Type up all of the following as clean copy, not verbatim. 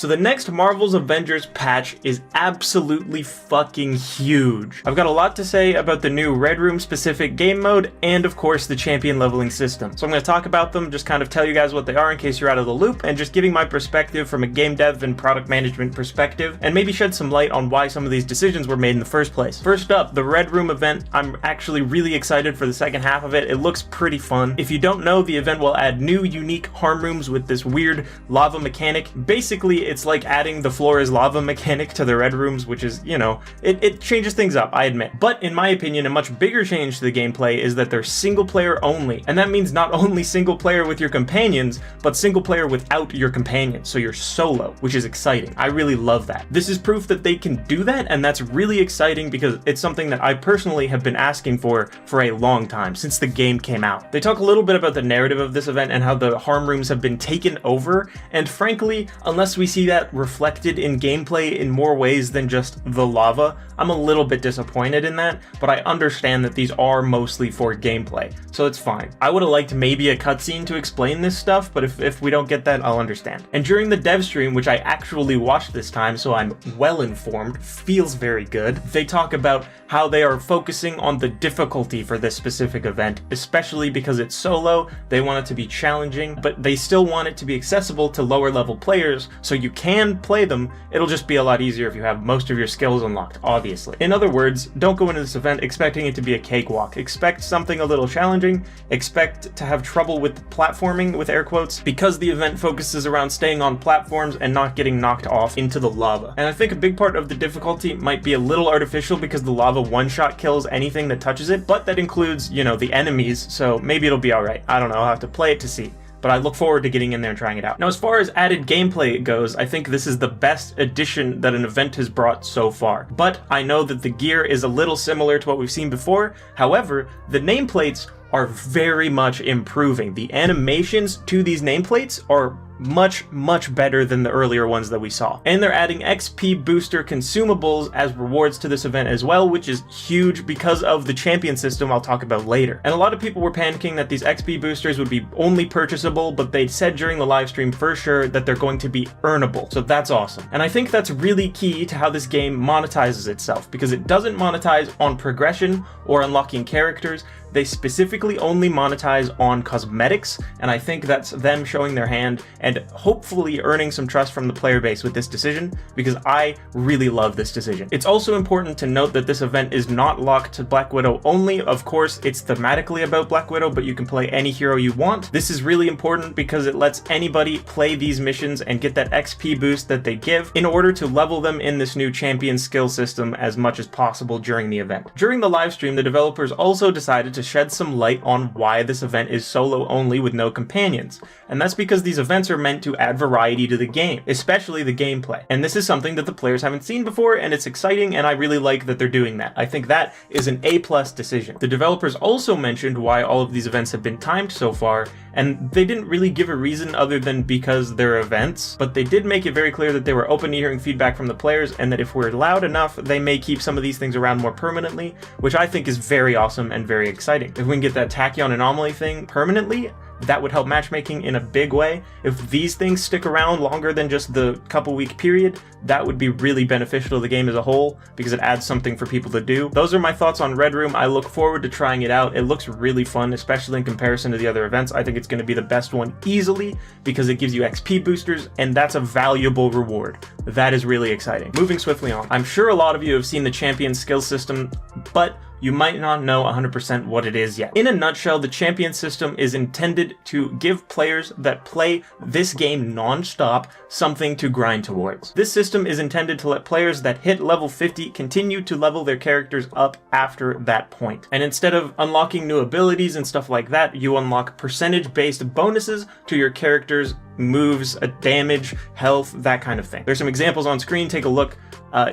So the next Marvel's Avengers patch is absolutely fucking huge. I've got a lot to say about the new Red Room specific game mode and of course the champion leveling system. So I'm going to talk about them, just kind of tell you guys what they are in case you're out of the loop, and just giving my perspective from a game dev and product management perspective, and maybe shed some light on why some of these decisions were made in the first place. First up, the Red Room event. I'm actually really excited for the second half of it. It looks pretty fun. If you don't know, the event will add new unique harm rooms with this weird lava mechanic. Basically, it's like adding the floor is lava mechanic to the Red Rooms, which is, you know, it changes things up, I admit. But in my opinion, a much bigger change to the gameplay is that they're single player only. And that means not only single player with your companions, but single player without your companions. So you're solo, which is exciting. I really love that. This is proof that they can do that, and that's really exciting because it's something that I personally have been asking for a long time, since the game came out. They talk a little bit about the narrative of this event and how the harm rooms have been taken over, and frankly, unless we see that reflected in gameplay in more ways than just the lava, I'm a little bit disappointed in that, but I understand that these are mostly for gameplay, so it's fine. I would have liked maybe a cutscene to explain this stuff, but if we don't get that, I'll understand. And during the dev stream, which I actually watched this time, so I'm well informed, feels very good, they talk about how they are focusing on the difficulty for this specific event, especially because it's solo. They want it to be challenging, but they still want it to be accessible to lower level players, so you can play them. It'll just be a lot easier if you have most of your skills unlocked, obviously. In other words, don't go into this event expecting it to be a cakewalk. Expect something a little challenging, expect to have trouble with platforming, with air quotes, because the event focuses around staying on platforms and not getting knocked off into the lava. And I think a big part of the difficulty might be a little artificial because the lava one-shot kills anything that touches it, but that includes, you know, the enemies, so maybe it'll be alright. I don't know, I'll have to play it to see. But I look forward to getting in there and trying it out. Now, as far as added gameplay goes, I think this is the best addition that an event has brought so far. But I know that the gear is a little similar to what we've seen before. However, the nameplates are very much improving. The animations to these nameplates are much better than the earlier ones that we saw. And they're adding XP booster consumables as rewards to this event as well, which is huge because of the champion system I'll talk about later. And a lot of people were panicking that these XP boosters would be only purchasable, but they said during the live stream for sure that they're going to be earnable. So that's awesome. And I think that's really key to how this game monetizes itself, because it doesn't monetize on progression or unlocking characters. They specifically only monetize on cosmetics, and I think that's them showing their hand and hopefully earning some trust from the player base with this decision, because I really love this decision. It's also important to note that this event is not locked to Black Widow only. Of course, it's thematically about Black Widow, but you can play any hero you want. This is really important because it lets anybody play these missions and get that XP boost that they give in order to level them in this new champion skill system as much as possible during the event. During the live stream, the developers also decided to shed some light on why this event is solo only with no companions. And that's because these events are meant to add variety to the game, especially the gameplay. And this is something that the players haven't seen before, and it's exciting, and I really like that they're doing that. I think that is an A+ decision. The developers also mentioned why all of these events have been timed so far, and they didn't really give a reason other than because they're events, but they did make it very clear that they were open to hearing feedback from the players, and that if we're loud enough, they may keep some of these things around more permanently, which I think is very awesome and very exciting. If we can get that tachyon anomaly thing permanently, that would help matchmaking in a big way. If these things stick around longer than just the couple week period, that would be really beneficial to the game as a whole, because it adds something for people to do. Those are my thoughts on Red Room. I look forward to trying it out. It looks really fun, especially in comparison to the other events. I think it's going to be the best one easily, because it gives you XP boosters, and that's a valuable reward. That is really exciting. Moving swiftly on. I'm sure a lot of you have seen the champion skill system, but you might not know 100% what it is yet. In a nutshell, the champion system is intended to give players that play this game non-stop something to grind towards. This system is intended to let players that hit level 50 continue to level their characters up after that point. And instead of unlocking new abilities and stuff like that, you unlock percentage-based bonuses to your character's moves, damage, health, that kind of thing. There's some examples on screen, take a look.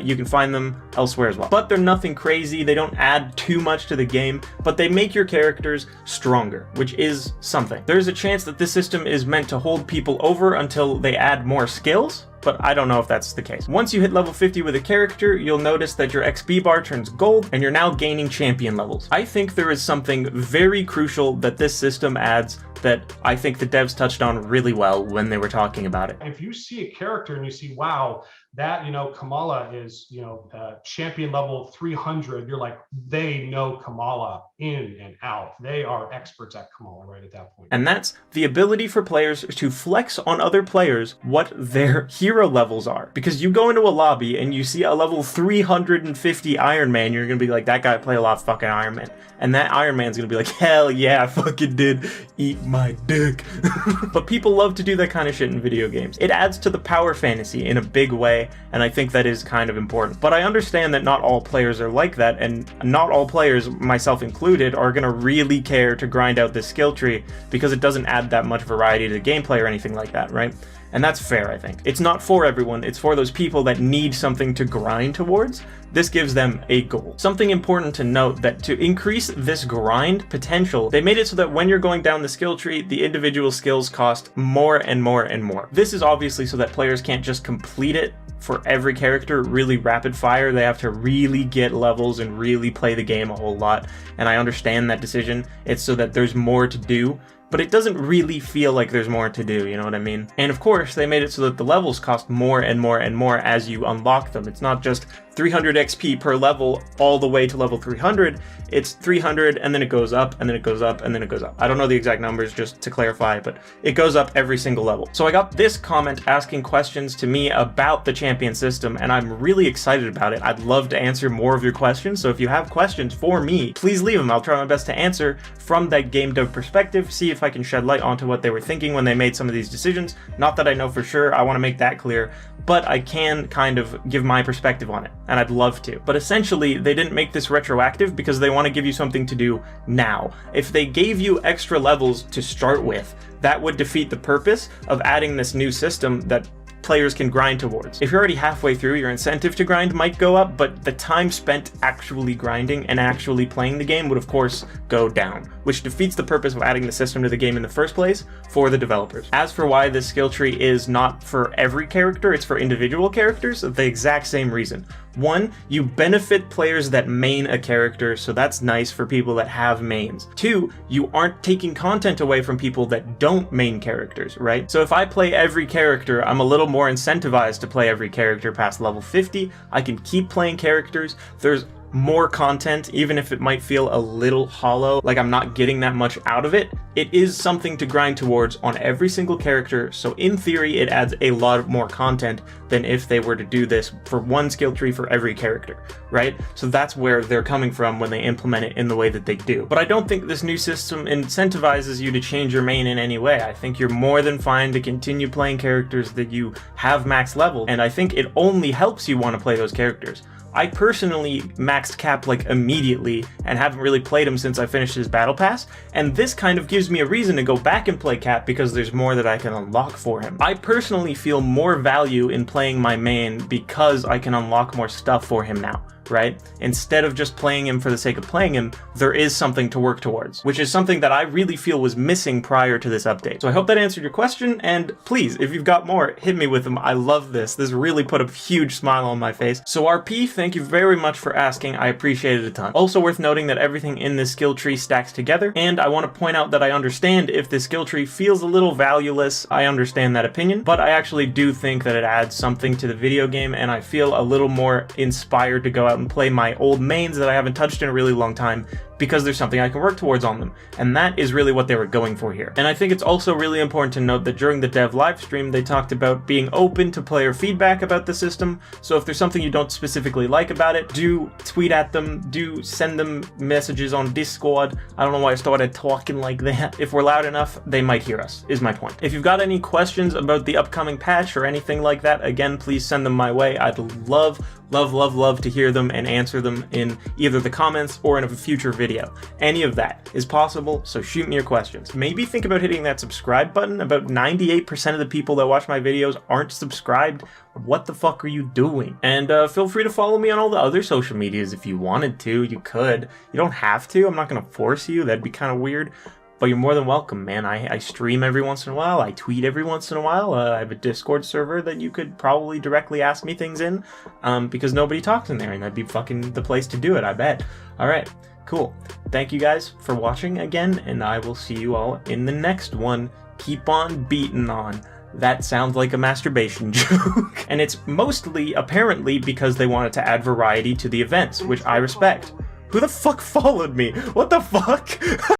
You can find them elsewhere as well. But they're nothing crazy, they don't add too much to the game, but they make your characters stronger, which is something. There's a chance that this system is meant to hold people over until they add more skills, but I don't know if that's the case. Once you hit level 50 with a character, you'll notice that your XP bar turns gold, and you're now gaining champion levels. I think there is something very crucial that this system adds that I think the devs touched on really well when they were talking about it. If you see a character and you see, wow, that, Kamala is, champion level 300, you're like, they know Kamala in and out. They are experts at Kamala right at that point. And that's the ability for players to flex on other players what their hero levels are. Because you go into a lobby and you see a level 350 Iron Man, you're gonna be like, that guy play a lot of fucking Iron Man. And that Iron Man's gonna be like, hell yeah, I fucking did. Eat my dick. But people love to do that kind of shit in video games. It adds to the power fantasy in a big way, and I think that is kind of important. But I understand that not all players are like that, and not all players, myself included, are gonna really care to grind out this skill tree because it doesn't add that much variety to the gameplay or anything like that, right? And that's fair, I think. It's not for everyone, it's for those people that need something to grind towards. This gives them a goal. Something important to note, that to increase this grind potential, they made it so that when you're going down the skill tree, the individual skills cost more and more and more. This is obviously so that players can't just complete it for every character really rapid fire. They have to really get levels and really play the game a whole lot, and I understand that decision. It's so that there's more to do, but it doesn't really feel like there's more to do, you know what I mean? And of course, they made it so that the levels cost more and more and more as you unlock them. It's not just 300 XP per level all the way to level 300, it's 300 and then it goes up and then it goes up and then it goes up. I don't know the exact numbers, just to clarify, but it goes up every single level. So I got this comment asking questions to me about the champion system, and I'm really excited about it. I'd love to answer more of your questions, so if you have questions for me, please leave them. I'll try my best to answer from that game dev perspective, see if I can shed light onto what they were thinking when they made some of these decisions. Not that I know for sure, I want to make that clear, but I can kind of give my perspective on it, and I'd love to. But essentially, they didn't make this retroactive because they want to give you something to do now. If they gave you extra levels to start with, that would defeat the purpose of adding this new system that players can grind towards. If you're already halfway through, your incentive to grind might go up, but the time spent actually grinding and actually playing the game would of course go down, which defeats the purpose of adding the system to the game in the first place for the developers. As for why this skill tree is not for every character, it's for individual characters, the exact same reason. One, you benefit players that main a character, so that's nice for people that have mains. Two, you aren't taking content away from people that don't main characters, right? So if I play every character, I'm a little more incentivized to play every character past level 50. I can keep playing characters. There's more content, even if it might feel a little hollow, like I'm not getting that much out of it. It is something to grind towards on every single character, so in theory it adds a lot more content than if they were to do this for one skill tree for every character, right? So that's where they're coming from when they implement it in the way that they do. But I don't think this new system incentivizes you to change your main in any way. I think you're more than fine to continue playing characters that you have max level, and I think it only helps you want to play those characters. I personally maxed Cap like immediately and haven't really played him since I finished his battle pass, and this kind of gives me a reason to go back and play Cap because there's more that I can unlock for him. I personally feel more value in playing my main because I can unlock more stuff for him now, right? Instead of just playing him for the sake of playing him, there is something to work towards, which is something that I really feel was missing prior to this update. So I hope that answered your question, and please, if you've got more, hit me with them. I love this. This really put a huge smile on my face. So RP, thank you very much for asking. I appreciate it a ton. Also worth noting that everything in this skill tree stacks together, and I want to point out that I understand if this skill tree feels a little valueless. I understand that opinion, but I actually do think that it adds something to the video game, and I feel a little more inspired to go out and play my old mains that I haven't touched in a really long time because there's something I can work towards on them, and that is really what they were going for here. And I think it's also really important to note that during the dev live stream they talked about being open to player feedback about the system, so if there's something you don't specifically like about it, do tweet at them, do send them messages on Discord. I don't know why I started talking like that. If we're loud enough, they might hear us, is my point. If you've got any questions about the upcoming patch or anything like that, again, please send them my way. I'd love to hear them and answer them in either the comments or in a future video. Any of that is possible, so shoot me your questions. Maybe think about hitting that subscribe button. About 98% of the people that watch my videos aren't subscribed. What the fuck are you doing? And feel free to follow me on all the other social medias if you wanted to. You could. You don't have to. I'm not gonna force you. That'd be kind of weird. But you're more than welcome, man. I stream every once in a while. I tweet every once in a while. I have a Discord server that you could probably directly ask me things in, because nobody talks in there, and that'd be fucking the place to do it, I bet. All right. Cool. Thank you guys for watching again, and I will see you all in the next one. Keep on beating on. That sounds like a masturbation joke. And it's mostly, apparently, because they wanted to add variety to the events, which I respect. Who the fuck followed me? What the fuck?